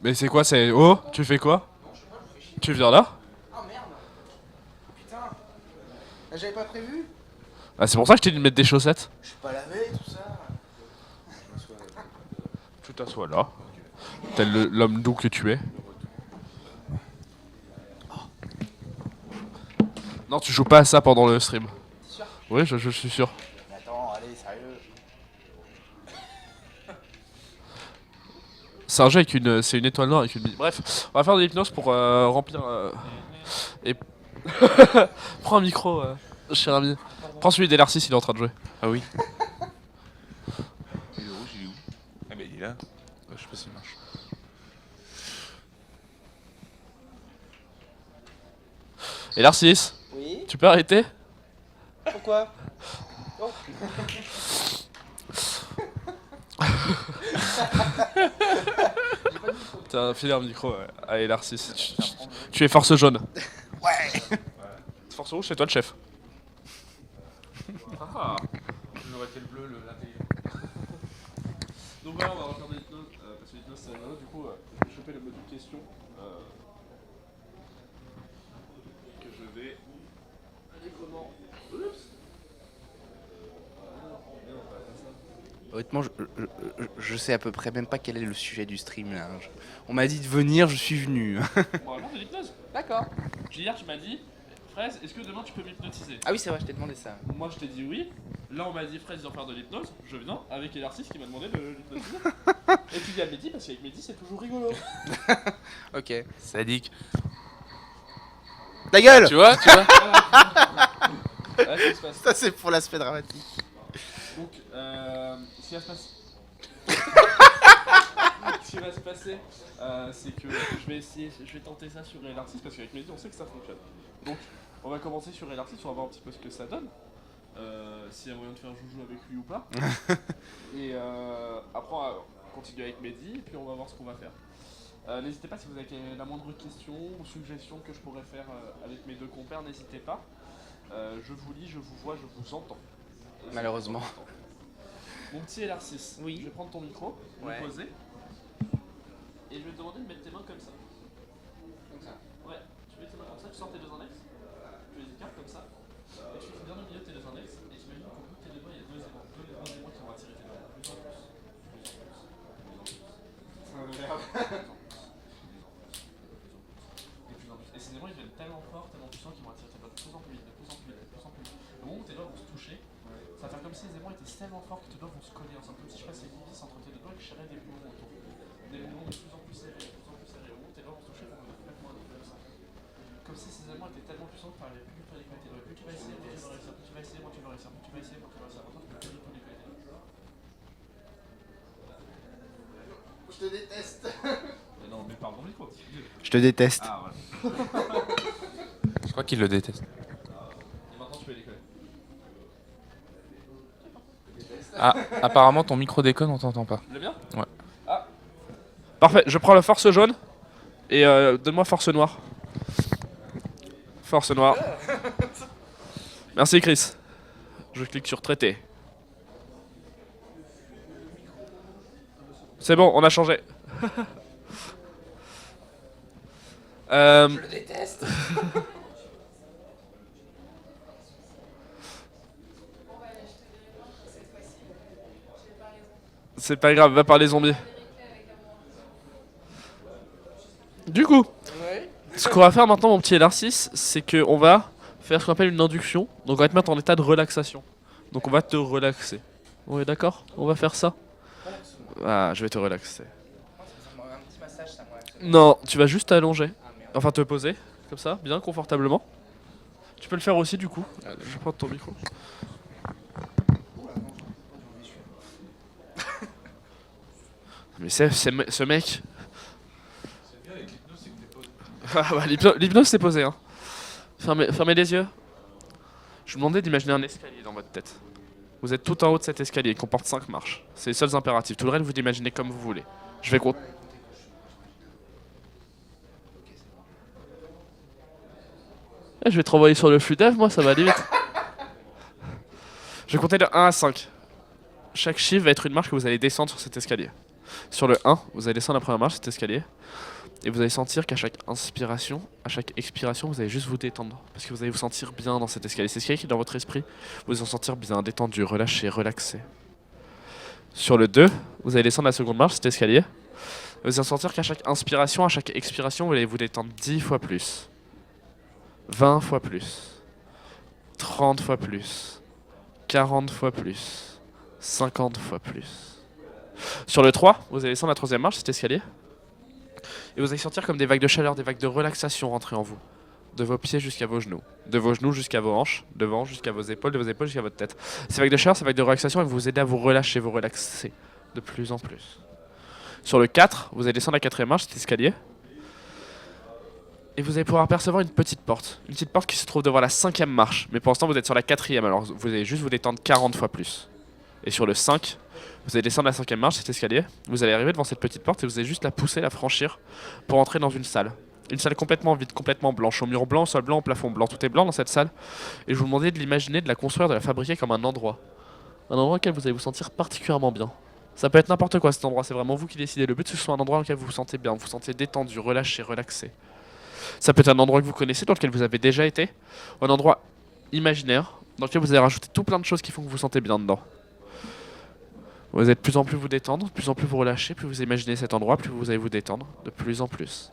Mais c'est quoi, c'est... Oh, tu fais quoi? Tu viens là? Ah merde. Putain. J'avais pas prévu. Ah, c'est pour ça que je t'ai dit de mettre des chaussettes. Je suis pas lavé, tout ça. Tu t'assois là. Tel l'homme doux que tu es. Non, tu joues pas à ça pendant le stream. T'es sûr? Oui, je suis sûr. Mais attends, allez, sérieux. C'est un jeu avec une... C'est une étoile noire avec une... Bref, on va faire de l'hypnose pour remplir... Et... Prends un micro, cher ami. Prends celui d'Elarcis, il est en train de jouer. Ah oui. Il est rouge, il est où? Ah bah il est là. Je sais pas s'il marche. Elarcis, Oui. tu peux arrêter? Pourquoi? Oh. T'as filé un micro à Elarcis. Tu es force jaune. Ouais. Force rouge, c'est toi le chef. Ah. J'aurais été le bleu, l'intelligent. Donc voilà, on va refaire de l'hypnose, parce que l'hypnose c'est rigolo, du coup, je vais choper le module question. Que je vais... allègrement... Oups. Honnêtement, je sais à peu près même pas quel est le sujet du stream là. On m'a dit de venir, je suis venu. On va faire de l'hypnose. D'accord. Hier, tu m'as dit, Fraise, est-ce que demain tu peux m'hypnotiser? Ah oui, c'est vrai, je t'ai demandé ça. Moi je t'ai dit oui. Là on m'a dit Fraise, viens faire de l'hypnose. Je viens avec Elarcis qui m'a demandé de l'hypnotiser. Et tu dis à Mehdi parce qu'avec Mehdi c'est toujours rigolo. Ok. Sadique. Ta gueule. Tu vois, tu vois. Ouais, ça se passe. Ça c'est pour l'aspect dramatique. Donc, ce qui va se passer, ce qui va se passer, c'est que je vais tenter ça sur Elarcis parce qu'avec Mehdi on sait que ça fonctionne. Donc, on va commencer sur Elarcis, on va voir un petit peu ce que ça donne. S'il y a moyen de faire joujou avec lui ou pas. Et après, on va continuer avec Mehdi, et puis on va voir ce qu'on va faire. N'hésitez pas si vous avez la moindre question ou suggestion que je pourrais faire avec mes deux compères, n'hésitez pas. Je vous lis, je vous vois, je vous entends. Malheureusement. Mon petit Elarcis, Oui. je vais prendre ton micro, Ouais. le poser, et je vais te demander de mettre tes mains comme ça. Comme ça. Ouais, tu mets tes mains comme ça, tu sors tes deux index, tu les écartes comme ça, et tu fais bien au milieu de tes deux index, et tu imagines qu'au bout de tes deux doigts, il y a deux aimants qui vont attirer tes doigts, plus en plus, plus en plus, plus en plus, plus en plus. Et plus en plus. Et ces aimants ils deviennent tellement forts, tellement puissants qu'ils vont attirer tes doigts de plus en plus vite, de plus en plus vite, de plus en plus vite. Au moment où tes doigts vont se toucher, ça va faire comme si les aimants étaient tellement forts que tes doigts vont se coller ensemble, comme si je passais une vis entre tes deux doigts et que je serrais des mouvements autour. Des mouvements de plus en plus serrés, de plus en plus serrés. Au moment où tes doigts vont se toucher, ils vont devenir moins comme ça. Comme si ces aimants étaient tellement puissants que tu n'arrivais plus du tout à décoller tes doigts. Plus tu vas essayer, moins tu vas réussir. Plus tu vas essayer, moins tu vas réussir. Plus tu vas essayer, moins tu vas réussir. Maintenant, tu peux plus du tout décoller tes doigts. Je te déteste. Mais non, mais parle dans le micro. Je te déteste. Ah, voilà. Je crois qu'il le déteste. Et maintenant, tu peux décoller. Ah, apparemment ton micro déconne, on t'entend pas. Tu l'as bien? Ouais. Ah. Parfait, je prends la force jaune et donne-moi force noire. Force noire. Merci Chris. Je clique sur traiter. C'est bon, on a changé. Je le déteste. C'est pas grave, va par les zombies. Du coup, Ouais. ce qu'on va faire maintenant, mon petit Elarcis, c'est qu'on va faire ce qu'on appelle une induction. Donc on va te mettre en état de relaxation. Donc on va te relaxer. On est d'accord? On va faire ça? Ah, je vais te relaxer. Un petit massage, ça moi. Non, tu vas juste t'allonger. Ah merde. Enfin te poser, comme ça, bien confortablement. Tu peux le faire aussi du coup. Je vais prendre ton micro. Mais ce mec... Ah bah, l'hypnose c'est posé hein. Fermez les yeux. Je vous demandais d'imaginer un escalier dans votre tête. Vous êtes tout en haut de cet escalier qui comporte 5 marches. C'est les seuls impératifs. Tout le reste vous l'imaginez comme vous voulez. Je vais compter. Je vais te renvoyer sur le flux dev, moi ça va aller vite. Je vais compter de 1 à 5. Chaque chiffre va être une marche que vous allez descendre sur cet escalier. Sur le 1, vous allez descendre la première marche, cet escalier. Et vous allez sentir qu'à chaque inspiration, à chaque expiration, vous allez juste vous détendre. Parce que vous allez vous sentir bien dans cet escalier. C'est ce qui est dans votre esprit. Vous allez vous sentir bien, détendu, relâché, relaxé. Sur le 2, vous allez descendre la seconde marche, cet escalier. Vous allez sentir qu'à chaque inspiration, à chaque expiration, vous allez vous détendre 10 fois plus. 20 fois plus. 30 fois plus. 40 fois plus. 50 fois plus. Sur le 3, vous allez descendre la troisième marche, cet escalier. Et vous allez sentir comme des vagues de chaleur, des vagues de relaxation rentrer en vous. De vos pieds jusqu'à vos genoux. De vos genoux jusqu'à vos hanches. De vos hanches jusqu'à vos épaules. De vos épaules jusqu'à votre tête. Ces vagues de chaleur, ces vagues de relaxation, elles vont vous aider à vous relâcher, vous relaxer. De plus en plus. Sur le 4, vous allez descendre la quatrième marche, cet escalier. Et vous allez pouvoir apercevoir une petite porte. Une petite porte qui se trouve devant la cinquième marche. Mais pour l'instant, vous êtes sur la quatrième. Alors vous allez juste vous détendre 40 fois plus. Et sur le 5, vous allez descendre la cinquième marche, cet escalier. Vous allez arriver devant cette petite porte et vous allez juste la pousser, la franchir pour entrer dans une salle. Une salle complètement vide, complètement blanche, au mur blanc, au sol blanc, au plafond blanc. Tout est blanc dans cette salle. Et je vous demandais de l'imaginer, de la construire, de la fabriquer comme un endroit. Un endroit auquel vous allez vous sentir particulièrement bien. Ça peut être n'importe quoi cet endroit, c'est vraiment vous qui décidez. Le but c'est que ce soit un endroit dans lequel vous vous sentez bien, vous vous sentez détendu, relâché, relaxé. Ça peut être un endroit que vous connaissez, dans lequel vous avez déjà été. Un endroit imaginaire, dans lequel vous allez rajouter tout plein de choses qui font que vous vous sentez bien dedans. Vous allez de plus en plus vous détendre, de plus en plus vous relâcher, plus vous imaginez cet endroit, plus vous allez vous détendre, de plus en plus.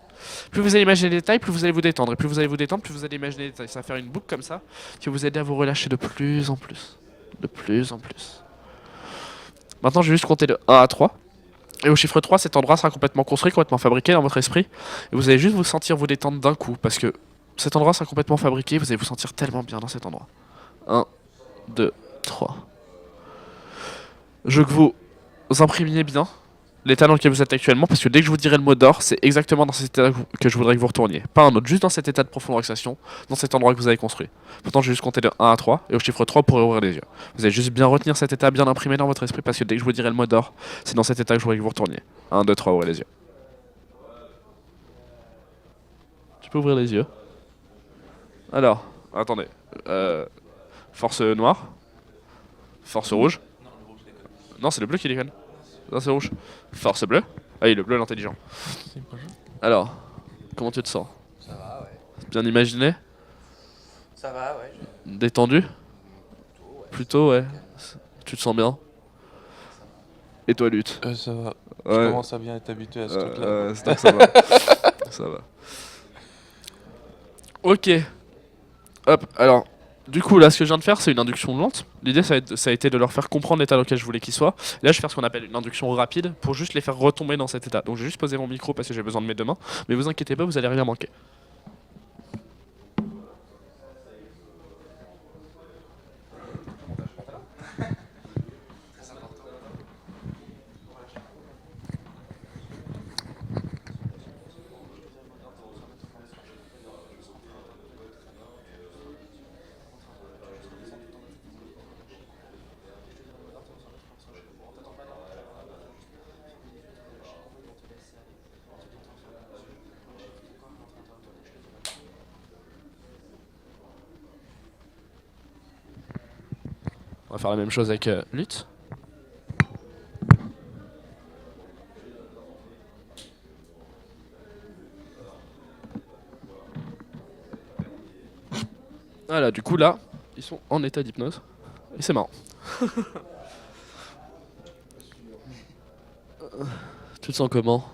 Plus vous allez imaginer les détails, plus vous allez vous détendre. Et plus vous allez vous détendre, plus vous allez imaginer les détails. Ça va faire une boucle comme ça, qui va vous aider à vous relâcher de plus en plus. De plus en plus. Maintenant, je vais juste compter de 1 à 3. Et au chiffre 3, cet endroit sera complètement construit, complètement fabriqué dans votre esprit. Et vous allez juste vous sentir vous détendre d'un coup. Parce que cet endroit sera complètement fabriqué, vous allez vous sentir tellement bien dans cet endroit. 1, 2, 3. Je veux que vous imprimiez bien l'état dans lequel vous êtes actuellement, parce que dès que je vous dirai le mot d'or, c'est exactement dans cet état que je voudrais que vous retourniez. Pas un autre, juste dans cet état de profonde relaxation, dans cet endroit que vous avez construit. Pourtant, je vais juste compter de 1 à 3, et au chiffre 3, vous pourrez ouvrir les yeux. Vous allez juste bien retenir cet état, bien imprimé dans votre esprit, parce que dès que je vous dirai le mot d'or, c'est dans cet état que je voudrais que vous retourniez. 1, 2, 3, ouvrez les yeux. Tu peux ouvrir les yeux. Alors, attendez. Force noire. Force rouge. Non, c'est le bleu qui déconne. Non, c'est rouge. Force bleue. Ah oui, le bleu, l'intelligent. Alors, comment tu te sens? Ça va, ouais. Bien imaginé? Ça va, ouais. Détendu? Plutôt, ouais. Tu te sens bien? Et toi, Lutte? Ça va. Je Ouais. commence à bien être habitué à ce truc-là. C'est donc ça va. Ça va. Ok. Hop, alors, du coup, là, ce que je viens de faire, c'est une induction lente. L'idée, ça a été de leur faire comprendre l'état dans lequel je voulais qu'ils soient. Là, je vais faire ce qu'on appelle une induction rapide pour juste les faire retomber dans cet état. Donc, je vais juste poser mon micro parce que j'ai besoin de mes deux mains. Mais vous inquiétez pas, vous allez rien manquer. On va faire la même chose avec Lutte. Voilà, du coup là, ils sont en état d'hypnose. Et c'est marrant. Tu te sens comment?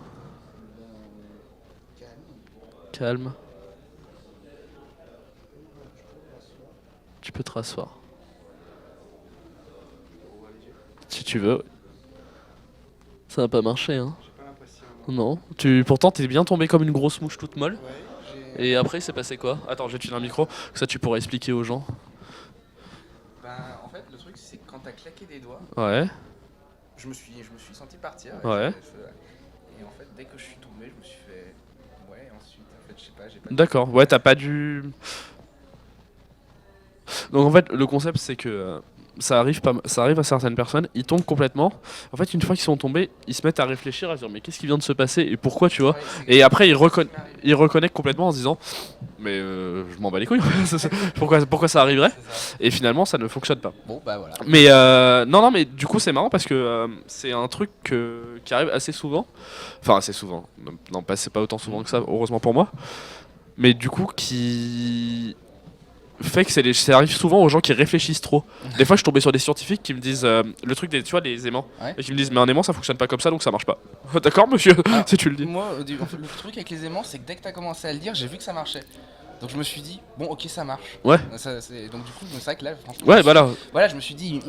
Calme. Tu peux te rasseoir. Si tu veux. Ça n'a pas marché, hein? Non. Pourtant, t'es bien tombé comme une grosse mouche toute molle. Et après, il s'est passé quoi? Attends, je vais te filer un micro. Que ça, tu pourras expliquer aux gens. Ben, en fait, le truc, c'est que quand t'as claqué des doigts, Ouais. je me suis senti partir. Ouais. Et en fait, dès que je suis tombé, je me suis fait. Ouais, ensuite, en fait, je sais pas, j'ai pas. D'accord. Ouais, t'as pas dû. Donc en fait, le concept, c'est que ça arrive à certaines personnes, ils tombent complètement. En fait, une fois qu'ils sont tombés, ils se mettent à réfléchir, à se dire mais qu'est-ce qui vient de se passer et pourquoi, tu vois. Ouais, c'est Et après, ils reconnectent complètement en se disant mais je m'en bats les couilles, pourquoi ça arriverait. c'est ça. Et finalement, ça ne fonctionne pas. Bon, bah voilà. Mais non, mais du coup, c'est marrant parce que c'est un truc qui arrive assez souvent. Enfin, assez souvent. Non, c'est pas autant souvent que ça, heureusement pour moi. Mais du coup, qui fait que ça arrive souvent aux gens qui réfléchissent trop. Des fois, je suis tombé sur des scientifiques qui me disent le truc des, tu vois, des aimants. Ouais. Et qui me disent, mais un aimant ça fonctionne pas comme ça donc ça marche pas. D'accord, monsieur, Alors, si tu le dis. Moi, en fait, le truc avec les aimants, c'est que dès que t'as commencé à le dire, j'ai vu que ça marchait. Donc je me suis dit, bon, ok, ça marche. Ouais. Donc du coup, c'est vrai que là, franchement, Ouais, voilà, voilà, je me suis dit,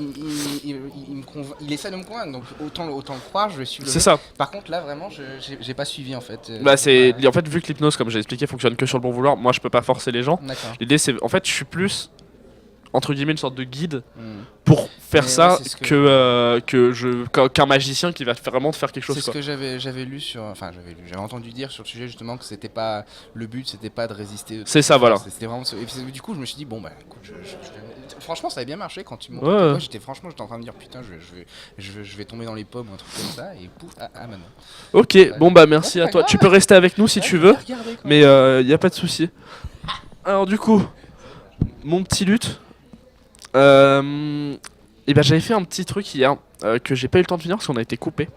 il essaie de me convaincre, donc autant le croire, je vais suivre. c'est ça. Par contre, là, vraiment, j'ai pas suivi en fait. Bah, c'est. Ouais. En fait, vu que l'hypnose, comme j'ai expliqué, fonctionne que sur le bon vouloir, moi je peux pas forcer les gens. D'accord. L'idée, c'est. En fait, je suis plus, entre guillemets, une sorte de guide Hmm. pour faire Mais ça ouais, c'est ce que- qu'un magicien qui va vraiment te faire quelque chose. C'est ce Quoi. que j'avais lu sur, enfin j'avais entendu dire sur le sujet justement que c'était pas le but, c'était pas de résister. C'est ça, voilà. C'était vraiment. Et puis, du coup, je me suis dit bon bah écoute, franchement ça avait bien marché quand tu m'as Ouais. montré. J'étais en train de me dire putain je vais tomber dans les pommes ou un truc comme ça et pouf maintenant. Ok, bon bah merci Ouais, à pas toi. grave. Tu peux rester avec nous si Ouais, tu je veux, vais regarder, quoi. mais y a pas de souci. Alors du coup, mon petit lutte, et ben j'avais fait un petit truc hier que j'ai pas eu le temps de finir parce qu'on a été coupé.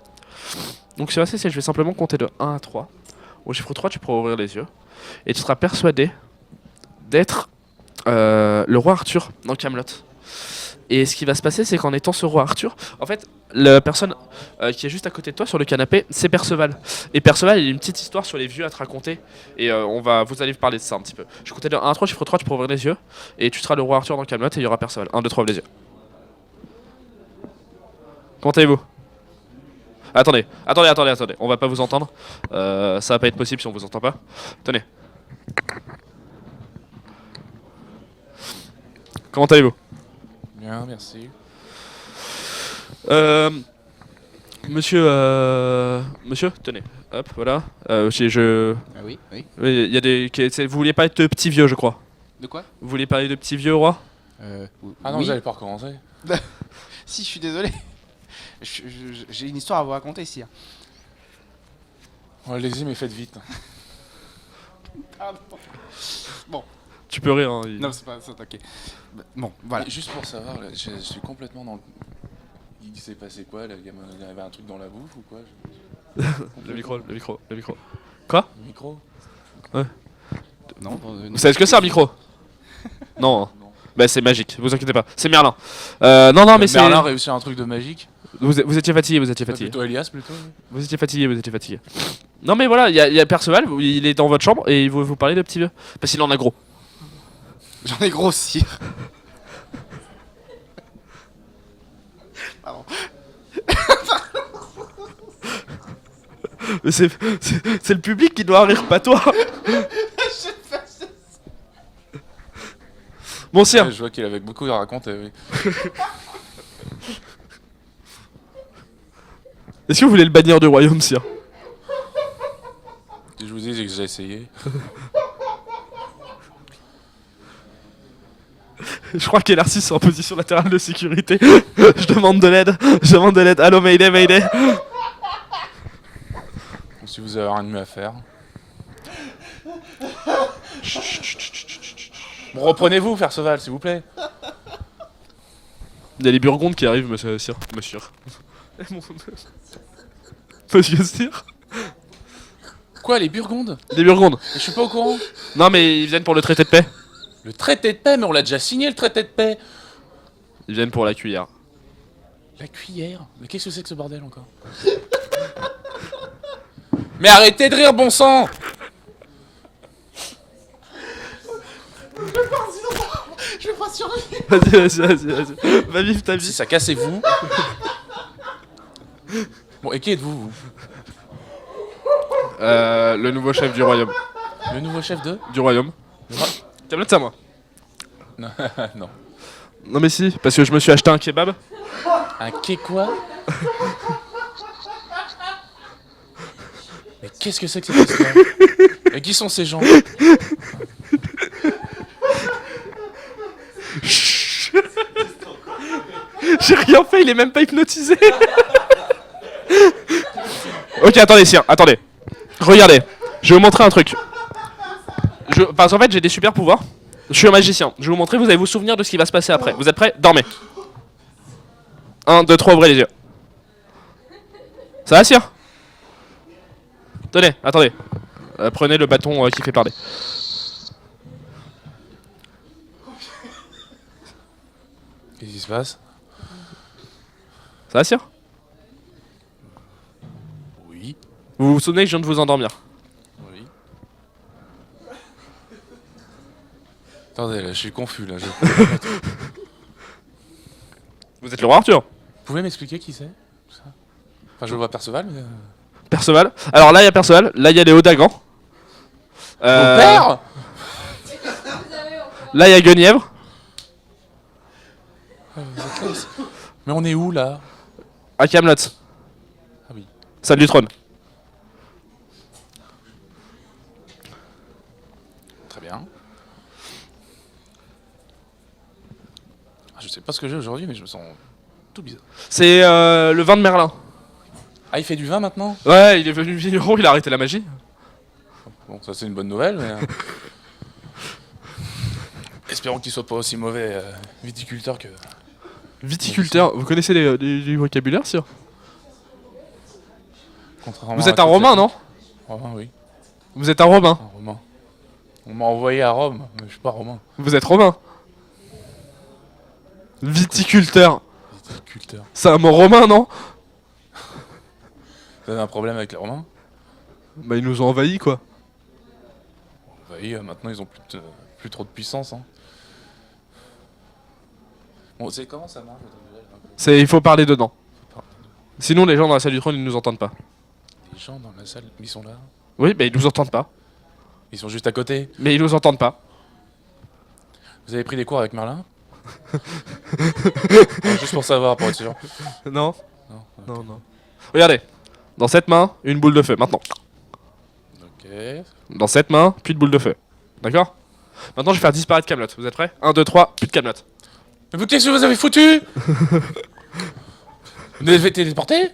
Donc c'est assez simple, je vais simplement compter de 1 à 3. Au chiffre 3, tu pourras ouvrir les yeux et tu seras persuadé d'être le roi Arthur dans Camelot. Et ce qui va se passer, c'est qu'en étant ce roi Arthur, en fait, la personne qui est juste à côté de toi sur le canapé, c'est Perceval. Et Perceval, il a une petite histoire sur les vieux à te raconter. Et vous allez parler de ça un petit peu. Je comptais de 1 à 3, chiffre 3, tu pourras ouvrir les yeux. Et tu seras le roi Arthur dans Camelot et il y aura Perceval. 1, 2, 3, ouvre les yeux. Comment allez-vous ? Attendez. On va pas vous entendre. Ça va pas être possible si on vous entend pas. Tenez. Comment allez-vous ? Bien, merci. Monsieur, tenez, hop, voilà. Ah oui. Il y a vous vouliez parler de petits vieux, je crois. De quoi? Vous vouliez parler de petits vieux, roi? Ah non, oui. vous allez pas recommencer. Si, je suis désolé. J'ai une histoire à vous raconter ici. Oh, allez-y, mais faites vite. Tu peux rire, hein. Non, c'est pas ça, ok. Bon, voilà. Et juste pour savoir, là, je suis complètement dans le... Il s'est passé quoi là? Il y avait un truc dans la bouffe ou quoi? Le micro. Le micro? Non, Vous savez ce que c'est un micro? Non. Hein. Non. Bah c'est magique, vous inquiétez pas. C'est Merlin. Non, mais c'est... Merlin a réussi un truc de magique. Vous étiez fatigué. Plutôt Elias, plutôt. Vous étiez fatigué. Non mais voilà, il y a Perceval, il est dans votre chambre et il veut vous parler de petits vieux. Parce qu'il en a gros. J'en ai grossi. Pardon. Mais c'est le public qui doit rire, pas toi. Bon sire. Ouais, je vois qu'il avait beaucoup à raconter, oui. Est-ce que vous voulez le bannir du royaume, sire? Si je vous dis que j'ai essayé. Je crois qu'Elarcis est en position latérale de sécurité. Je demande de l'aide. Allô, Mayday. Donc, si vous avez rien de mieux à faire. Bon, reprenez-vous, Perceval, s'il vous plaît. Il y a les Burgondes qui arrivent, monsieur sire. Monsieur sire. Quoi, les Burgondes? Les Burgondes. Je suis pas au courant. Non, mais ils viennent pour le traité de paix. Le traité de paix, mais on l'a déjà signé, le traité de paix. Ils viennent pour la cuillère. La cuillère? Mais qu'est-ce que c'est que ce bordel encore? Mais arrêtez de rire, bon sang! Je vais pas survivre. Vas-y. Va vivre ta Si vie. ça cassez-vous. Bon, et qui êtes-vous, vous? Le nouveau chef du royaume. Le nouveau chef de? Camelot, c'est à moi. Non. Non. Non, mais si, parce que je me suis acheté un kebab. Un quai quoi? Mais qu'est-ce que c'est que cette histoire? Et qui sont ces gens? J'ai rien fait, il est même pas hypnotisé. Ok, attendez, sire, attendez. Regardez, je vais vous montrer un truc. Parce qu'en fait, j'ai des super pouvoirs. Je suis un magicien. Je vais vous montrer, vous allez vous souvenir de ce qui va se passer après. Vous êtes prêts? Dormez. 1, 2, 3, ouvrez les yeux. Ça va, sire? Tenez, attendez. Prenez le bâton qui fait parler. Qu'est-ce qui se passe? Ça va, sire? Oui. Vous vous souvenez que je viens de vous endormir? Oui. Attendez, là, je suis confus, là. Vous êtes le roi Arthur? Vous pouvez m'expliquer qui c'est? Ça Enfin, je vois Perceval, mais... Perceval. Alors là, il y a Perceval. Là, il y a les Hauts-Dagan. Mon père! Là, il y a Guenièvre. Mais on est où, là? À Camelot. Ah oui. Salle du trône. Très bien. Je sais pas ce que j'ai aujourd'hui, mais je me sens tout bizarre. C'est le vin de Merlin. Ah, il fait du vin maintenant? Ouais, il est venu vigneron, il a arrêté la magie. Bon, ça c'est une bonne nouvelle, mais... Espérons qu'il soit pas aussi mauvais viticulteur que... Viticulteur, vous connaissez les vocabulaires, sûr? Contrairement Vous êtes à un toutes romain, les- non? Romain, oui. Vous êtes un romain. Un romain. On m'a envoyé à Rome, mais je suis pas romain. Vous êtes romain. Viticulteur. Viticulteur. C'est un mot romain, non? Vous avez un problème avec les Romains? Bah, ils nous ont envahis, quoi. Bah oui, maintenant ils ont plus trop de puissance. Hein. Bon, c'est comment ça marche votre duel, hein Il faut parler dedans. Sinon, les gens dans la salle du trône, ils nous entendent pas. Les gens dans la salle, ils sont là. Oui, mais ils nous entendent pas. Ils sont juste à côté. Mais ils nous entendent pas. Vous avez pris des cours avec Merlin? Juste pour savoir, pour être sûr. Non, Non. non, non. Regardez. Dans cette main, une boule de feu. Maintenant. Ok. Dans cette main, plus de boule de feu. D'accord? Maintenant, je vais faire disparaître Camelot. Vous êtes prêts? 1, 2, 3, plus de Camelot. Mais vous, qu'est-ce que vous avez foutu? Vous avez été téléporté?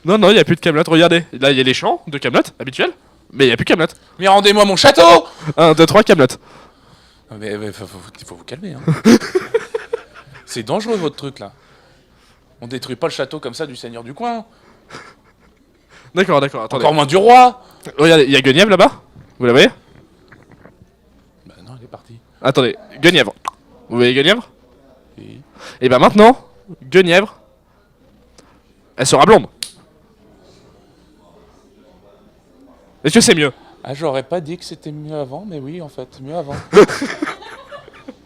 Non, non, il n'y a plus de Camelot. Regardez. Là, il y a les champs de Camelot, habituels. Mais il n'y a plus Camelot. Mais rendez-moi mon château! 1, 2, 3, Camelot. Mais faut vous calmer. Hein. C'est dangereux votre truc là. On détruit pas le château comme ça du seigneur du coin. D'accord, d'accord, attendez. Encore moins du roi. Regardez, il y a Guenièvre là-bas. Vous la voyez? Bah non, elle est partie. Attendez, Guenièvre. Vous voyez Guenièvre? Et... Et bah maintenant, Guenièvre, elle sera blonde. Est-ce que c'est mieux? Ah, j'aurais pas dit que c'était mieux avant, mais oui, en fait, mieux avant.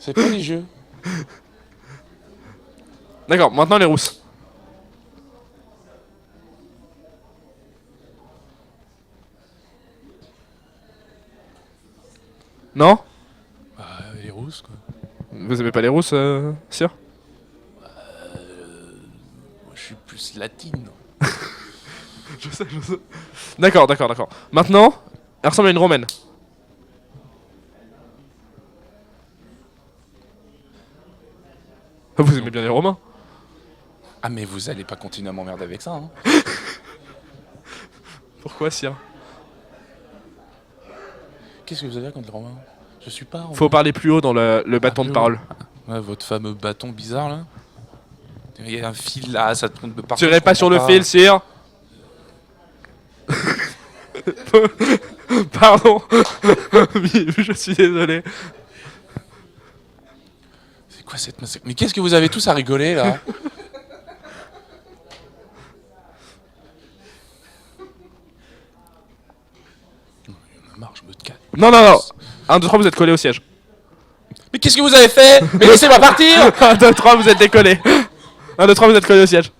C'est pas les jeux. D'accord, maintenant les rousses. Non? Bah, les rousses, quoi. Vous aimez pas les rousses, sire? Moi, je suis plus latine. Je sais, je sais. D'accord, d'accord, d'accord. Maintenant, elle ressemble à une romaine. Vous aimez bien les romains? Ah, mais vous allez pas continuer à m'emmerder avec ça, hein. Pourquoi, sire? Qu'est-ce que vous avez contre les romains? Je suis pas romain. Faut parler plus haut dans le bâton de plus haut. parole. Ouais, votre fameux bâton bizarre, là. Il y a un fil là, ça tourne de partout. Tirez je pas sur le comprends fil, sire. Pardon. Oui, je suis désolé. C'est quoi cette massacre? Mais qu'est-ce que vous avez tous à rigoler, là? Il y en a marre, je me calme. Non, non, non. 1, 2, 3, vous êtes collés au siège. Mais qu'est-ce que vous avez fait? Mais laissez-moi partir! 1, 2, 3, vous êtes décollés. 1, 2, 3, vous êtes collés au siège.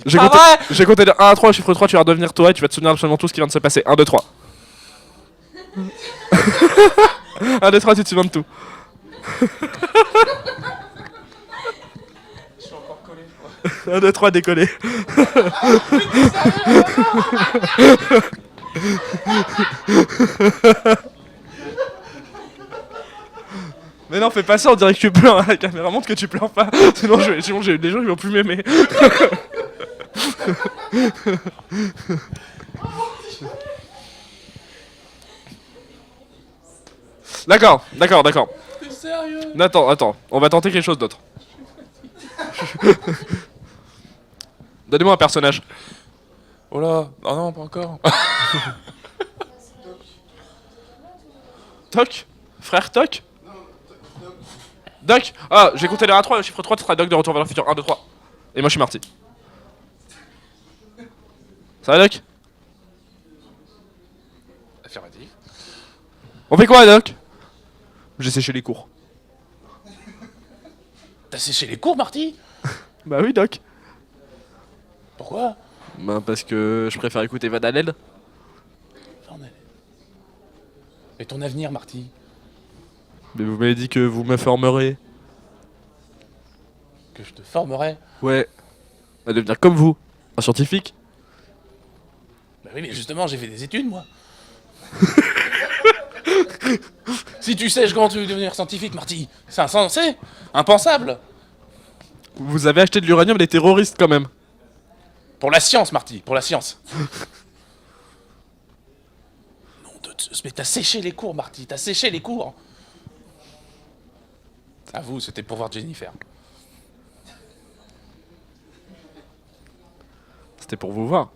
J'ai pas compté, vrai. j'ai compté de 1 à 3, chiffre 3, tu vas redevenir toi et tu vas te souvenir absolument tout ce qui vient de se passer. 1, 2, 3. 1, 2, 3, tu te souviens de tout. Je suis encore collé, je crois. 1, 2, 3, décollé. Mais non, fais pas ça, on dirait que tu pleures. Hein. La caméra montre que tu pleures pas. Sinon, les gens ils vont plus m'aimer. D'accord. T'es sérieux? Attends, on va tenter quelque chose d'autre. Donnez-moi un personnage. Oh là, oh non, pas encore. Toc. Frère Toc. Doc. Ah, j'ai compté les 1 à 3, le chiffre 3, tu seras Doc de retour vers le futur. 1, 2, 3. Et moi je suis Marty. Ça va Doc? Affirmatif. On fait quoi Doc? J'ai séché les cours. T'as séché les cours, Marty? Bah oui Doc. Pourquoi? Bah parce que je préfère écouter Van Halen. Et ton avenir, Marty? Mais vous m'avez dit que vous me formerez. Que je te formerai? Ouais. À devenir comme vous. Un scientifique. Bah oui, mais justement, j'ai fait des études, moi. Si tu sais comment tu veux devenir scientifique, Marty, c'est insensé, impensable. Vous avez acheté de l'uranium des terroristes quand même. Pour la science, Marty, pour la science. Non de Zeus, mais t'as séché les cours, Marty, t'as séché les cours. À vous, c'était pour voir Jennifer. C'était pour vous voir.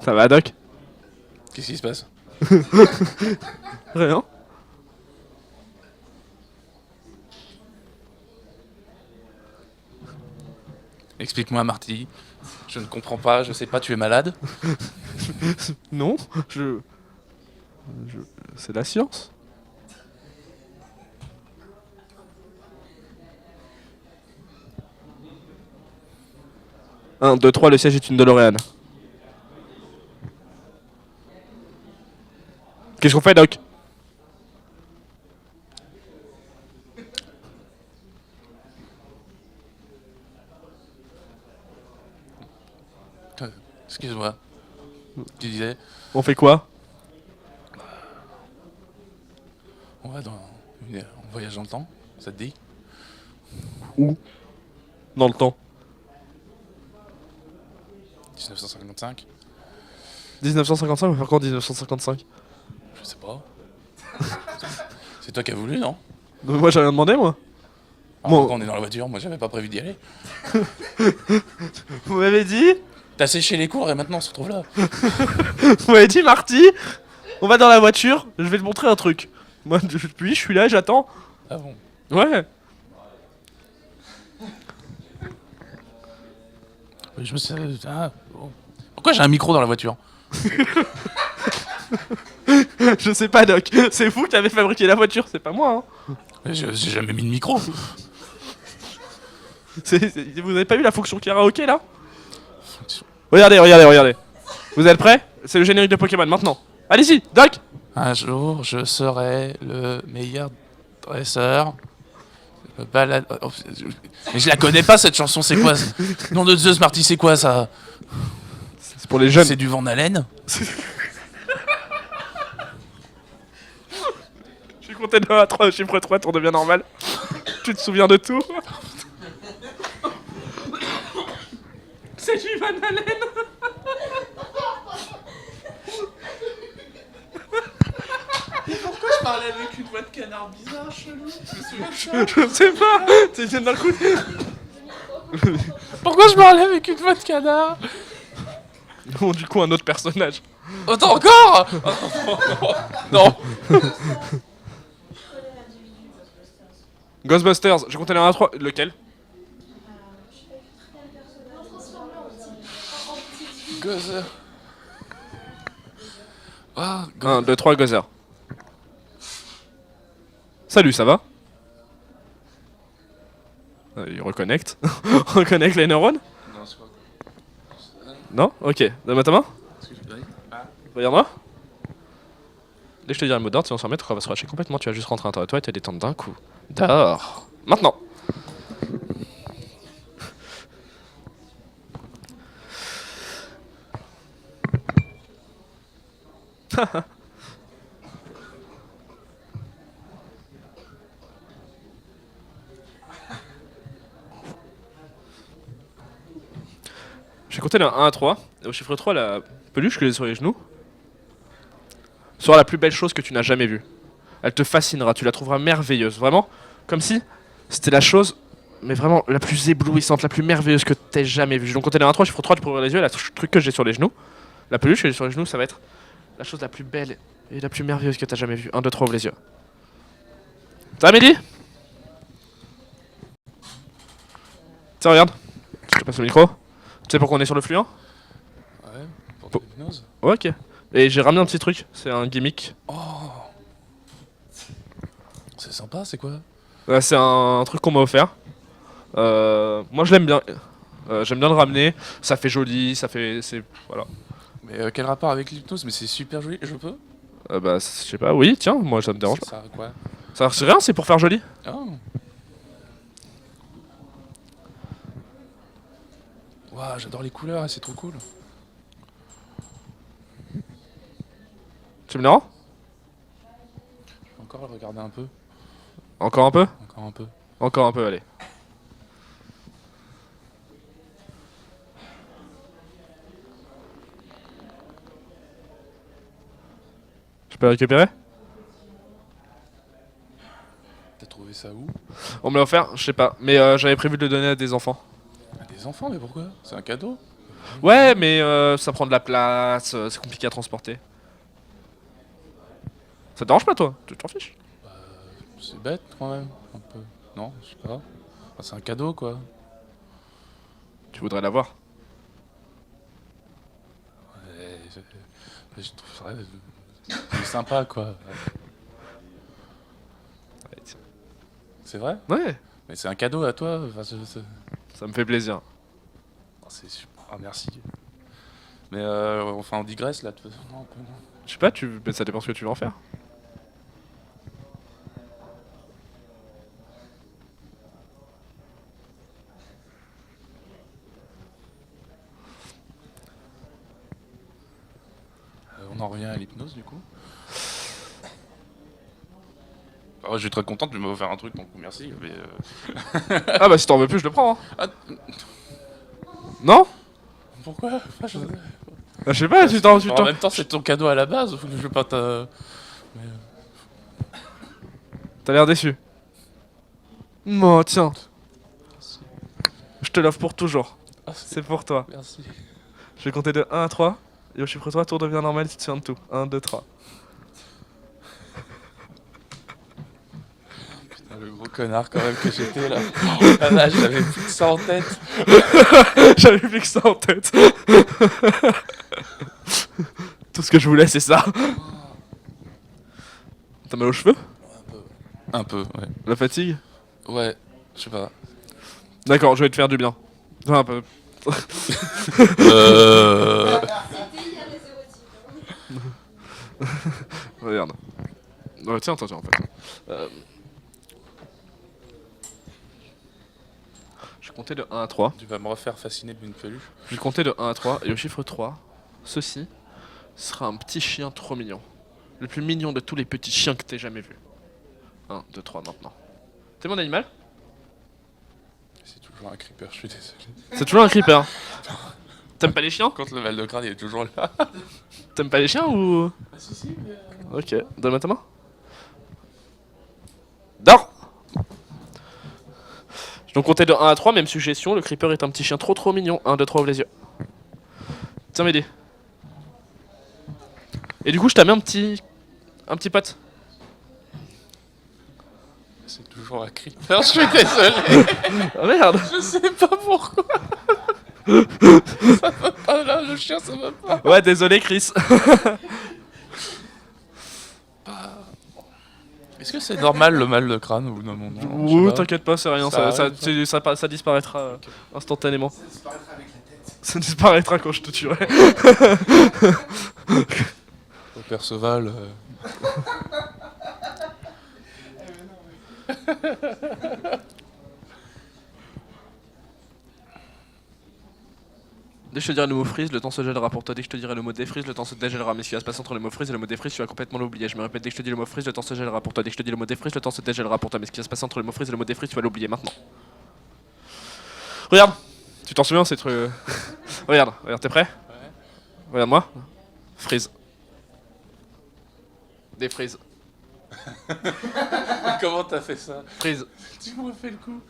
Ça va Doc? Qu'est-ce qui se passe? Rien. Explique-moi, Marty. Je ne comprends pas, je sais pas, tu es malade? Non, c'est la science. Un, 2, 3, le siège est une DeLorean. Qu'est-ce qu'on fait, Doc? Excuse-moi. Tu disais, On fait quoi? on voyage dans le temps, ça te dit? Où? Dans le temps. 1955? 1955, on va faire quoi en 1955? Je sais pas. C'est toi qui as voulu, non? Moi j'ai rien demandé moi. Alors, Bon. quand on est dans la voiture, moi j'avais pas prévu d'y aller. Vous m'avez dit? T'as séché les cours et maintenant on se retrouve là. Vous m'avez dit Marty? On va dans la voiture, je vais te montrer un truc. Moi depuis je suis là, j'attends. Ah bon? Ouais. Oui, je me sais. Ah, bon. Pourquoi j'ai un micro dans la voiture? Je sais pas Doc, c'est vous qui avez fabriqué la voiture, c'est pas moi hein. J'ai jamais mis de micro. Vous avez pas vu la fonction karaoké là? Regardez. Vous êtes prêts? C'est le générique de Pokémon maintenant. Allez-y, Doc! Un jour, je serai le meilleur dresseur. Je me balade. Oh, mais je la connais pas cette chanson, c'est quoi? Nom de Zeus, Marty, c'est quoi ça? C'est pour les jeunes. C'est du Van Halen? Je suis compté de 1 à 3, le chiffre 3, tout devient normal. Tu te souviens de tout? C'est du Van Halen. Pourquoi je parlais avec une voix de canard bizarre, chelou? Je sais pas. Tu viens d'un coup. Pourquoi je parlais avec une voix de canard? Bon, du coup, un autre personnage. Attends, encore? Non. Ghostbusters, j'ai compté de 1 à 3. Lequel? Gozer. Ah, 1, 2, 3, Gozer. Salut, ça va? Il reconnecte. Reconnecte les neurones? Non, c'est quoi? Non? Ok. Donne-moi ta main. Regarde-moi. Dès que je te dirai le mot d'ordre, si on s'en remet, on va se relâcher complètement. Tu vas juste rentrer à l'intérieur de toi et te détendre d'un coup. Dors. Maintenant. Je vais compter de 1 à 3. Et au chiffre 3, la peluche que j'ai sur les genoux sera la plus belle chose que tu n'as jamais vue. Elle te fascinera, tu la trouveras merveilleuse. Vraiment, comme si c'était la chose, mais vraiment la plus éblouissante, la plus merveilleuse que tu aies jamais vue. Je vais compter de 1 à 3, chiffre 3, tu peux ouvrir les yeux. Le truc que j'ai sur les genoux, la peluche que j'ai sur les genoux, ça va être la chose la plus belle et la plus merveilleuse que tu as jamais vue. 1, 2, 3, ouvre les yeux. Ça va, Amélie? Tiens, regarde. Je te passe le micro. Tu sais pourquoi on est sur le fluent? Ouais, pour de l'hypnose. Ouais, ok. Et j'ai ramené un petit truc, c'est un gimmick. Oh, c'est sympa, c'est quoi? C'est un truc qu'on m'a offert. Moi je l'aime bien. J'aime bien le ramener. Ça fait joli, ça fait. Voilà. Mais quel rapport avec l'hypnose? Mais c'est super joli, je peux? Bah, je sais pas, oui, tiens, moi ça me dérange pas. Ça quoi? Ça c'est rien, c'est pour faire joli. Oh. Waouh, j'adore les couleurs, c'est trop cool. Tu me le rends? Je peux encore le regarder un peu. Encore un peu? Encore un peu. Encore un peu, allez. Je peux le récupérer? T'as trouvé ça où? On me l'a offert, je sais pas. Mais j'avais prévu de le donner à des enfants. À des enfants, mais pourquoi? C'est un cadeau? Ouais, mais ça prend de la place, c'est compliqué à transporter. Ça te dérange pas, toi? Tu t'en fiches? C'est bête quand même, un peu. Non, je sais pas. Enfin, c'est un cadeau quoi. Tu voudrais l'avoir? Ouais, je trouve ça c'est sympa quoi. Ouais. C'est vrai? Ouais, Mais c'est un cadeau à toi. Enfin, ça me fait plaisir. oh, c'est super. Ah, merci. Mais enfin, on digresse là. De toute façon. Non, un peu, non. Je sais pas, mais ça dépend ce que tu veux en faire. On en revient à l'hypnose du coup. Ah, je suis très content de m'avoir offert un truc, donc merci. Mais Ah bah si t'en veux plus, je le prends. Hein. ah, Non? pourquoi? Enfin, Bah, je sais pas, tu t'en... en même temps, c'est ton cadeau à la base. Faut que je veux pas te. Mais, T'as l'air déçu. Bon, tiens. Je te l'offre pour toujours. ah, C'est pour toi. merci. Je vais compter de 1 à 3. Et au chiffre 3, tout devient normal, tu te souviens de tout. 1, 2, 3. Putain, le gros connard quand même que j'étais là. Ah là, j'avais plus que ça en tête. J'avais plus que ça en tête. Tout ce que je voulais, c'est ça. T'as mal aux cheveux? Un peu, ouais. La fatigue? Ouais, je sais pas. D'accord, je vais te faire du bien. Non, un peu. Regarde. Tiens, attends, en fait. Je vais compter de 1 à 3. Tu vas me refaire fasciner d'une peluche. Je vais compter de 1 à 3. Et au chiffre 3, ceci sera un petit chien trop mignon. Le plus mignon de tous les petits chiens que t'aies jamais vu. 1, 2, 3 maintenant. T'es mon animal? C'est toujours un creeper, je suis désolé. C'est toujours un creeper. T'aimes pas les chiens? Quand le mal de crâne il est toujours là. T'aimes pas les chiens ou... Ah si si, mais... Ok, donne-moi ta main. Dors! Je vais donc compter de 1 à 3, même suggestion, le creeper est un petit chien trop mignon. 1, 2, 3, ouvre les yeux. Tiens m'aider. Et du coup je t'ai mis un petit pote. C'est toujours un creeper, je suis désolé. Ah merde! Je sais pas pourquoi. Ça va pas là, le chien ça va pas. Ouais, désolé Chris. Est-ce que c'est normal le mal de crâne ou non, non, non, je sais Ouh, pas. t'inquiète pas, c'est rien, Ça ça arrive, ça disparaîtra instantanément. Ça disparaîtra quand je te tuerai. Au Perceval. Dès que je te dirai le mot freeze, le temps se gèlera pour toi. Dès que je te dirai le mot défreeze, le temps se dégèlera. Mais ce qui va se passer entre le mot freeze et le mot défreeze, tu vas complètement l'oublier. Je me répète, dès que je te dis le mot freeze, le temps se gèlera pour toi. Dès que je te dis le mot défreeze, le temps se dégèlera pour toi. Mais ce qui va se passer entre le mot freeze et le mot défreeze, tu vas l'oublier maintenant. Regarde, tu t'en souviens, c'est truc. Regarde, t'es prêt? Ouais. Regarde-moi. Freeze. Défreeze. Comment t'as fait ça? Freeze. Tu m'as fait le coup.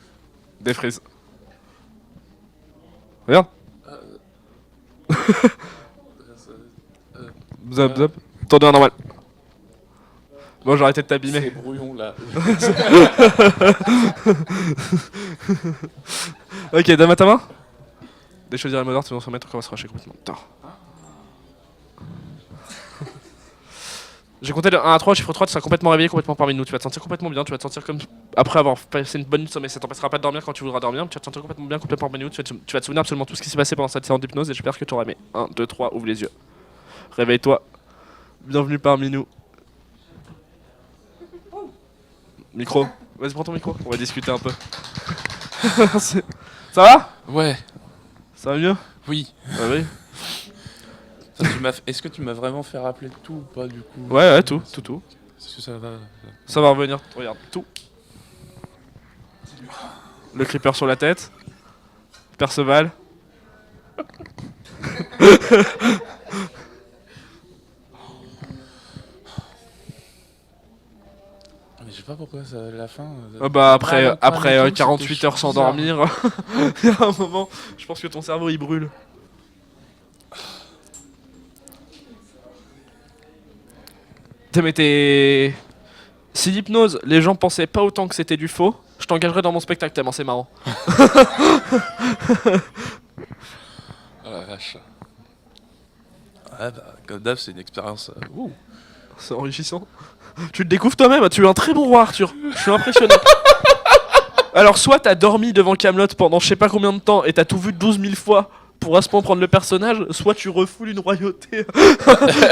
Défreeze. Regarde. Zap zap. Tourne à normal. Bon, j'ai arrêté de t'abîmer. C'est brouillon là. Ok, donne-moi ta main. Dès que je te dirai le mot d'ordre, tu vas se remettre, on va se rusher complètement. Tard. J'ai compté de 1 à 3, chiffre 3, tu seras complètement réveillé, complètement parmi nous. Tu vas te sentir complètement bien, tu vas te sentir comme après avoir passé une bonne nuit de sommeil. Ça t'empêchera pas de dormir quand tu voudras dormir, mais tu vas te sentir complètement bien, complètement parmi nous. Tu vas te souvenir absolument tout ce qui s'est passé pendant cette séance d'hypnose et j'espère que tu auras aimé. 1, 2, 3, ouvre les yeux. Réveille-toi. Bienvenue parmi nous. Micro. Vas-y, prends ton micro. On va discuter un peu. Ça va? Ouais, Ça va mieux? oui. Ah oui. Est-ce que tu m'as vraiment fait rappeler tout ou pas du coup? Ouais, tout. Est-ce que ça va? Ça va revenir. Regarde, tout. Le creeper sur la tête. Perceval. Mais je sais pas pourquoi ça, la fin. Ah bah après, Ah, après pas du tout, 48 c'était heures sans bizarre. dormir, il y a un moment, je pense que ton cerveau il brûle. Mais t'es... Si l'hypnose, les gens pensaient pas autant que c'était du faux, je t'engagerais dans mon spectacle tellement c'est marrant. Oh la vache. Ouais, bah, comme d'hab, c'est une expérience. Ouh. C'est enrichissant. Tu te découvres toi-même, tu es un très bon roi Arthur. Je suis impressionné. Alors soit t'as dormi devant Camelot pendant je sais pas combien de temps et t'as tout vu 12 000 fois pour à ce point prendre le personnage, soit tu refoules une royauté.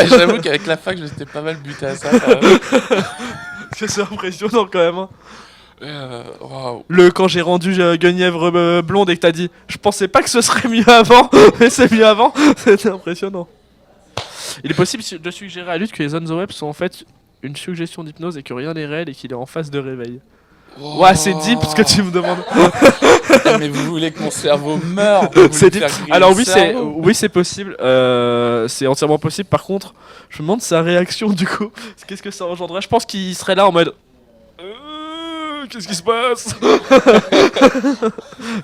J'avoue qu'avec la fac, j'étais pas mal buté à ça. Quand même. Parce que c'est impressionnant quand même. Hein. Waouh. Quand j'ai rendu Guenièvre blonde et que t'as dit je pensais pas que ce serait mieux avant, mais c'est mieux avant, c'était impressionnant. Il est possible de suggérer à Lutte que les on the web sont en fait une suggestion d'hypnose et que rien n'est réel et qu'il est en phase de réveil. Ouais, c'est deep ce que tu me demandes. Mais vous voulez que mon cerveau meure? Vous voulez C'est deep. faire griller Alors le cerveau? oui c'est possible. C'est entièrement possible. Par contre, je me demande sa réaction du coup. Qu'est-ce que ça engendrerait? Je pense qu'il serait là en mode. Qu'est-ce qui se passe?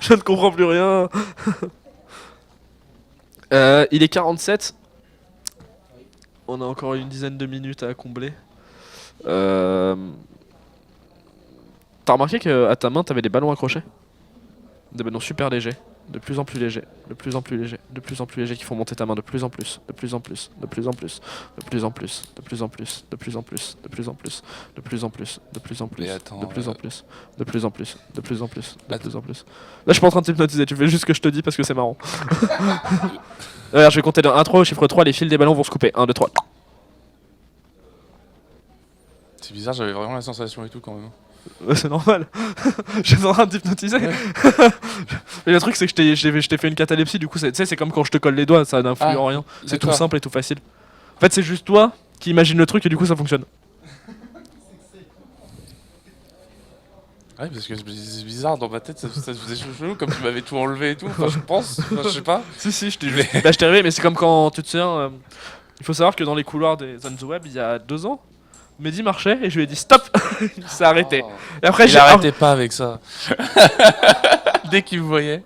Je ne comprends plus rien. Il est 47. On a encore une dizaine de minutes à combler. T'as remarqué qu'à ta main, t'avais des ballons accrochés? Des ballons super légers, de plus en plus légers, de plus en plus légers, de plus en plus légers qui font monter ta main de plus en plus, de plus en plus, de plus en plus, de plus en plus, de plus en plus, de plus en plus, de plus en plus, de plus en plus, de plus en plus, Mais attends, de plus en plus, de plus en plus, de plus en plus, de plus en plus. Là, je suis pas en train de t'hypnotiser, tu fais juste ce que je te dis parce que c'est marrant. Regarde, je vais compter de 1 à 3, au chiffre 3, les fils des ballons vont se couper. 1, 2, 3. C'est bizarre, j'avais vraiment la sensation et tout quand même. C'est normal. Je suis en train de t'hypnotiser. Ouais. Mais le truc, c'est que je t'ai fait une catalepsie, du coup, tu sais, c'est comme quand je te colle les doigts, ça n'influe Ah, en rien. C'est tout d'accord. simple et tout facile. En fait, c'est juste toi qui imagine le truc et du coup, ça fonctionne. Ouais, parce que c'est bizarre, dans ma tête, ça faisait chelou, comme tu m'avais tout enlevé et tout. Enfin, je pense, enfin, je sais pas. Si, je t'ai Là, je t'ai réveillé, mais c'est comme quand tu te souviens. Il faut savoir que dans les couloirs des On the Web, il y a 2 ans, Mehdi marchait et je lui ai dit stop. Il s'est arrêté. Oh. Et après, Il arrêtait pas avec ça. Dès qu'il me voyait.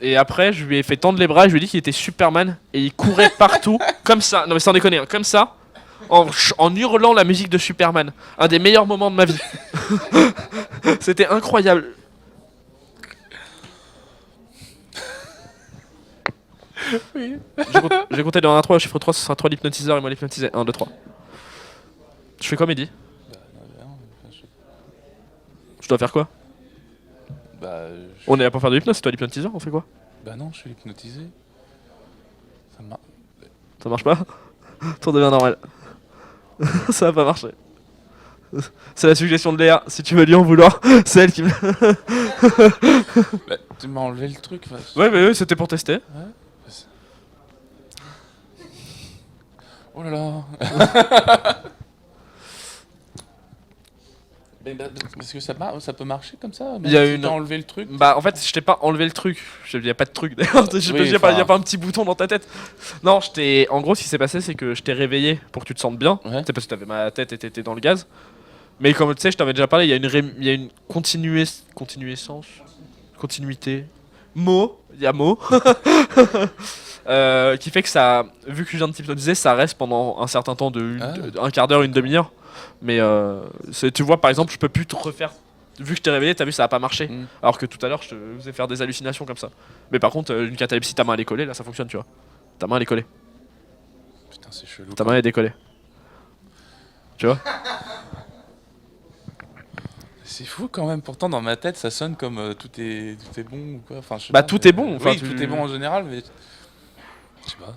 Et après, je lui ai fait tendre les bras et je lui ai dit qu'il était Superman et il courait partout, comme ça. Non, mais sans déconner, hein, comme ça, en hurlant la musique de Superman. Un des meilleurs moments de ma vie. C'était incroyable. Oui. J'ai compté de 1 à 3, au chiffre 3, ce sera 3 l'hypnotiseur et moi l'hypnotisé. 1, 2, 3. Je fais quoi, Mehdi? Je dois faire quoi? Bah, On est là pour faire de l'hypnose, c'est toi l'hypnotiseur, on fait quoi? bah non, je suis hypnotisé. Ça m'a... Ça marche pas? Tout devient normal. Ça va pas marcher. C'est la suggestion de Léa. Si tu veux lui en vouloir, c'est elle qui me. Bah, tu m'as enlevé le truc. Ouais, c'était pour tester. Ouais. Oh là là. Mais parce que ça peut marcher comme ça. Même Il y a si une- t'as enlevé le truc. Bah en fait je t'ai pas enlevé le truc. Il y a pas de truc d'ailleurs. Oui, Y a pas enfin. un petit bouton dans ta tête. Non, en gros ce qui s'est passé c'est que je t'ai réveillé pour que tu te sentes bien. Ouais. C'est parce que t'avais ma tête et t'étais dans le gaz. Mais comme tu sais, je t'avais déjà parlé, il y a une continuité. Il y a mot. Qui fait que ça, vu que je viens de t'hypnotiser, ça reste pendant un certain temps un quart d'heure, une demi-heure. Mais tu vois, par exemple, je peux plus te refaire. Vu que je t'ai réveillé, t'as vu, ça a pas marché. Mm. Alors que tout à l'heure, je te faisais faire des hallucinations comme ça. Mais par contre, une catalepsie, ta main elle est collée, là ça fonctionne, tu vois. Ta main elle est collée. Putain, c'est chelou. Ta main elle est décollée. Tu vois. C'est fou quand même. Pourtant, dans ma tête, ça sonne comme tout est bon ou quoi. Enfin, je sais Bah, pas, tout mais- est bon, enfin, Oui, tu- tout est bon en général, mais je sais pas.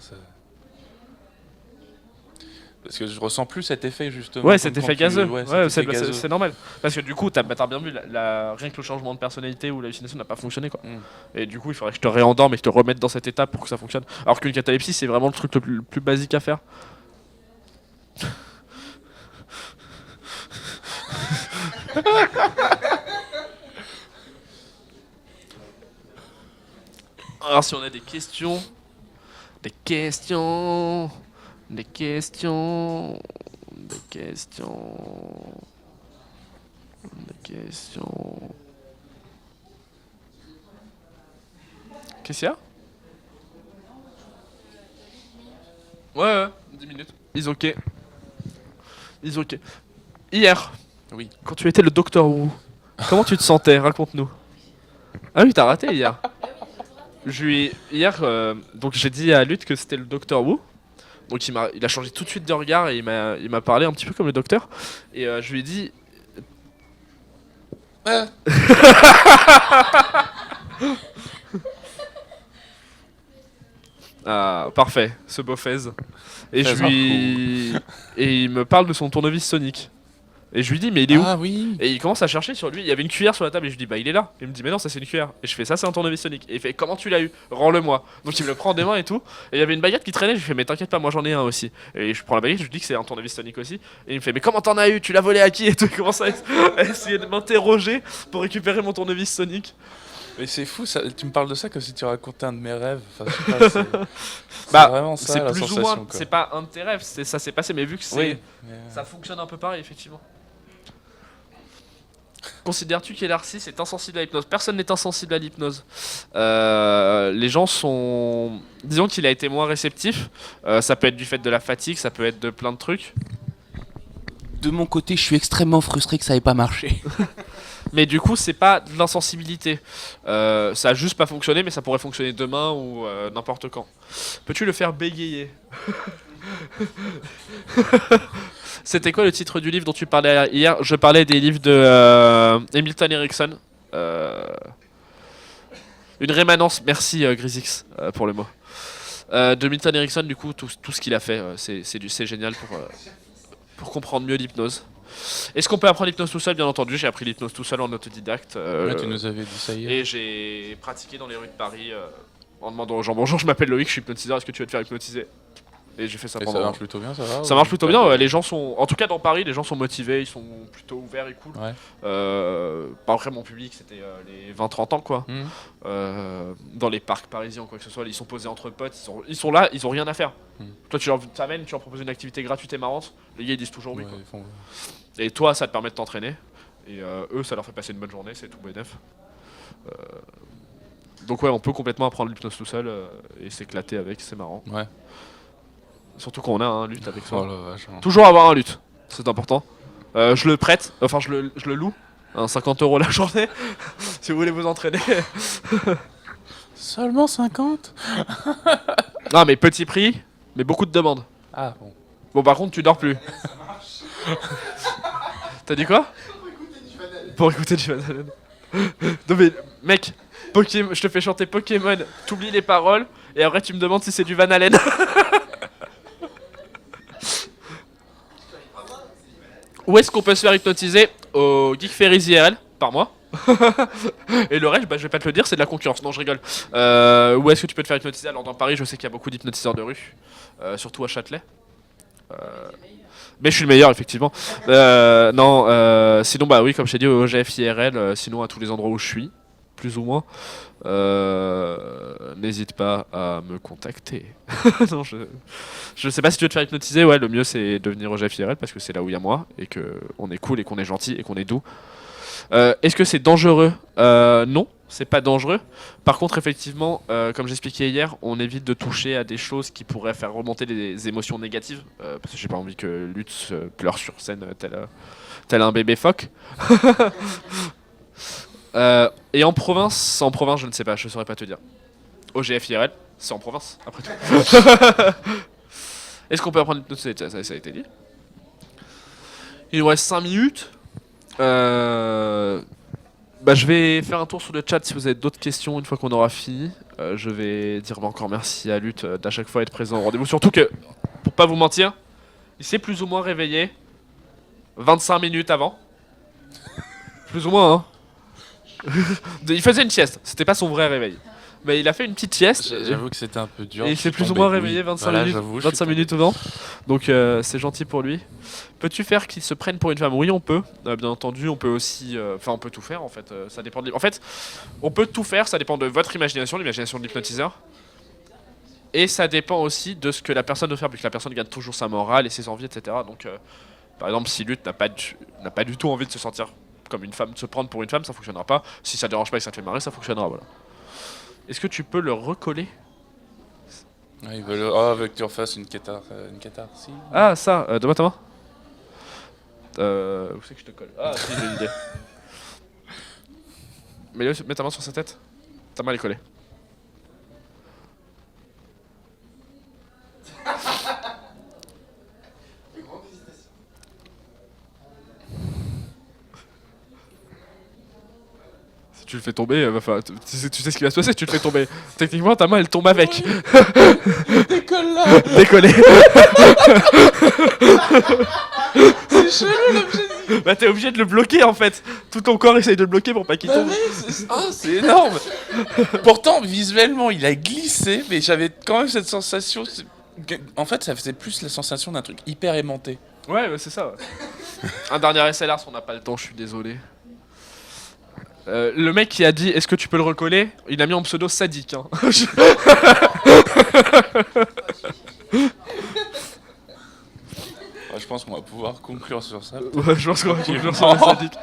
Parce que je ressens plus cet effet justement. Ouais, comme cet quand effet tu- gazeux. ouais, Ouais, cet effet gazeux. c'est normal. Parce que du coup, t'as bien vu, rien que le changement de personnalité ou l'hallucination n'a pas fonctionné quoi. Mm. Et du coup, il faudrait que je te réendorme et que je te remette dans cette étape pour que ça fonctionne. Alors qu'une catalepsie, c'est vraiment le truc le plus basique à faire. Alors, si on a des questions. Des questions. Des questions. Des questions. Des questions. Qu'est-ce qu'il y a? Ouais, 10 minutes. Ils ok. Ils ok. Hier, Oui. quand tu étais le Docteur Who, comment tu te sentais? Raconte-nous. Ah oui, t'as raté hier. Hier, donc j'ai dit à Lutte que c'était le Docteur Who. Donc il a changé tout de suite de regard et il m'a parlé un petit peu comme le docteur. Et je lui ai dit. Ah, parfait, ce beau fez. Et et il me parle de son tournevis Sonic. Et je lui dis mais il est où? Ah oui. Et il commence à chercher sur lui, il y avait une cuillère sur la table et je lui dis bah il est là. Il me dit mais non ça c'est une cuillère. Et je fais ça c'est un tournevis Sonic. Et il fait comment tu l'as eu? Rends-le-moi. Donc il me le prend des mains et tout. Et il y avait une baguette qui traînait, je lui fais mais t'inquiète pas moi j'en ai un aussi. Et je prends la baguette, je lui dis que c'est un tournevis Sonic aussi. Et il me fait mais comment t'en as eu? Tu l'as volé à qui? Et tout, il commence à essayer de m'interroger pour récupérer mon tournevis Sonic. Mais c'est fou, ça, tu me parles de ça comme si tu racontais un de mes rêves. Enfin, je sais pas, c'est Bah, vraiment ça c'est la plus sensation. ou moins, Quoi. c'est pas un de tes rêves, ça s'est passé mais vu que Oui. ça fonctionne un peu pareil effectivement. Considères-tu qu'il est narcissique est insensible à l'hypnose? Personne n'est insensible à l'hypnose. Les gens sont... Disons qu'il a été moins réceptif. Ça peut être du fait de la fatigue, ça peut être de plein de trucs. De mon côté, je suis extrêmement frustré que ça ait pas marché. Mais du coup, c'est pas de l'insensibilité. Ça a juste pas fonctionné, mais ça pourrait fonctionner demain ou n'importe quand. Peux-tu le faire bégayer? C'était quoi le titre du livre dont tu parlais hier? Je parlais des livres de Hamilton Erickson. Une rémanence, merci Grisix pour le mot. De Milton Erickson, du coup, tout ce qu'il a fait, c'est génial pour comprendre mieux l'hypnose. Est-ce qu'on peut apprendre l'hypnose tout seul? Bien entendu, j'ai appris l'hypnose tout seul en autodidacte. Ouais, tu nous avais dit ça hier. Et j'ai pratiqué dans les rues de Paris en demandant aux gens bonjour, je m'appelle Loïc, je suis hypnotiseur, est-ce que tu veux te faire hypnotiser? Et j'ai fait ça Et pendant. ça marche plutôt bien, ça va? Ça marche plutôt bien, ouais, les gens sont. En tout cas dans Paris, les gens sont motivés, ils sont plutôt ouverts et cool. Ouais. Pas après mon public, c'était les 20-30 ans quoi. Mmh. Dans les parcs parisiens ou quoi que ce soit, ils sont posés entre potes, ils sont là, ils ont rien à faire. Toi tu leur t'amènes, tu leur proposes une activité gratuite et marrante, les gars ils disent toujours oui Ouais, quoi. ils font- Et toi ça te permet de t'entraîner, et eux ça leur fait passer une bonne journée, c'est tout bénef. Donc ouais, on peut complètement apprendre l'hypnose tout seul et s'éclater avec, c'est marrant. Ouais. Surtout quand on a un lutte avec soi. Oh la vache. hein. Toujours avoir un lutte, c'est important. Je le prête, enfin je le loue, 50 € la journée, si vous voulez vous entraîner. Seulement 50? Non mais petit prix, mais beaucoup de demandes. Ah bon. Bon par contre tu dors plus. T'as dit quoi? Pour écouter du Van Halen. Non mais mec, Pokémon, je te fais chanter Pokémon, t'oublies les paroles, et après tu me demandes si c'est du Van Halen. Où est-ce qu'on peut se faire hypnotiser? Au Geek Ferries IRL, par mois. Et le reste, bah, je vais pas te le dire, c'est de la concurrence. Non, je rigole. Où est-ce que tu peux te faire hypnotiser? Alors, dans Paris, je sais qu'il y a beaucoup d'hypnotiseurs de rue. Surtout à Châtelet. Mais je suis le meilleur, effectivement. Non, sinon, bah oui, comme je t'ai dit, au OGF IRL, sinon à tous les endroits où je suis, plus ou moins. N'hésite pas à me contacter. Non, je sais pas si tu veux te faire hypnotiser. Ouais, le mieux c'est de venir au GF IRL parce que c'est là où il y a moi et que on est cool et qu'on est gentil et qu'on est doux. Est-ce que c'est dangereux? Non, c'est pas dangereux. Par contre, effectivement, comme j'expliquais hier, on évite de toucher à des choses qui pourraient faire remonter les émotions négatives. Parce que j'ai pas envie que Lutz pleure sur scène tel un bébé phoque. Et en province, je ne sais pas, je saurais pas te dire. Au GF IRL, c'est en province, après tout. Est-ce qu'on peut apprendre l'hypnose? Ça a été dit. Il nous reste 5 minutes. Bah, je vais faire un tour sur le chat si vous avez d'autres questions une fois qu'on aura fini. Je vais dire encore merci à Lutte d'à chaque fois être présent au rendez-vous. Surtout que, pour pas vous mentir, il s'est plus ou moins réveillé 25 minutes avant. Plus ou moins, hein. Il faisait une sieste, c'était pas son vrai réveil. Mais il a fait une petite sieste. J'avoue que c'était un peu dur. Et il s'est plus ou moins réveillé 25 minutes avant. Donc c'est gentil pour lui. Peux-tu faire qu'il se prenne pour une femme? Oui, on peut. Bien entendu, on peut aussi. Enfin, on peut tout faire en fait. Ça dépend en fait, on peut tout faire, ça dépend de votre imagination, l'imagination de l'hypnotiseur. Et ça dépend aussi de ce que la personne veut faire, puisque la personne garde toujours sa morale et ses envies, etc. Donc, par exemple, si Lutte n'a pas du tout envie de se sentir comme une femme, de se prendre pour une femme, ça fonctionnera pas. Si ça dérange pas et que ça te fait marrer, ça fonctionnera, voilà. Est-ce que tu peux le recoller? Ah, il veut avec que tu refasses une catharsis. Ah, ça, donne-moi ta main. Où c'est que je te colle? Ah, si, j'ai une idée. Mets ta main sur sa tête. Ta main elle est collée. Si tu le fais tomber, tu sais ce qui va se passer, tu le fais tomber. Techniquement, ta main elle tombe avec. Décolle là. Décoller. C'est chelou l'objet. Bah t'es obligé de le bloquer en fait. Tout ton corps essaye de le bloquer pour pas qu'il tombe. C'est énorme. Pourtant, visuellement, il a glissé, mais j'avais quand même cette sensation. En fait, ça faisait plus la sensation d'un truc hyper aimanté. Ouais, c'est ça. Ouais. Un dernier SLR, on n'a pas le temps, je suis désolé. Le mec qui a dit est-ce que tu peux le recoller, il a mis en pseudo sadique. Hein. Je pense qu'on va pouvoir conclure sur ça. Ouais, je pense qu'on va conclure sur le sadique.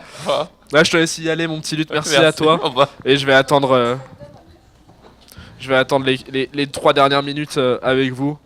Là, je te laisse y aller, mon petit Lutte. Merci à toi. Et je vais attendre les 3 dernières minutes avec vous.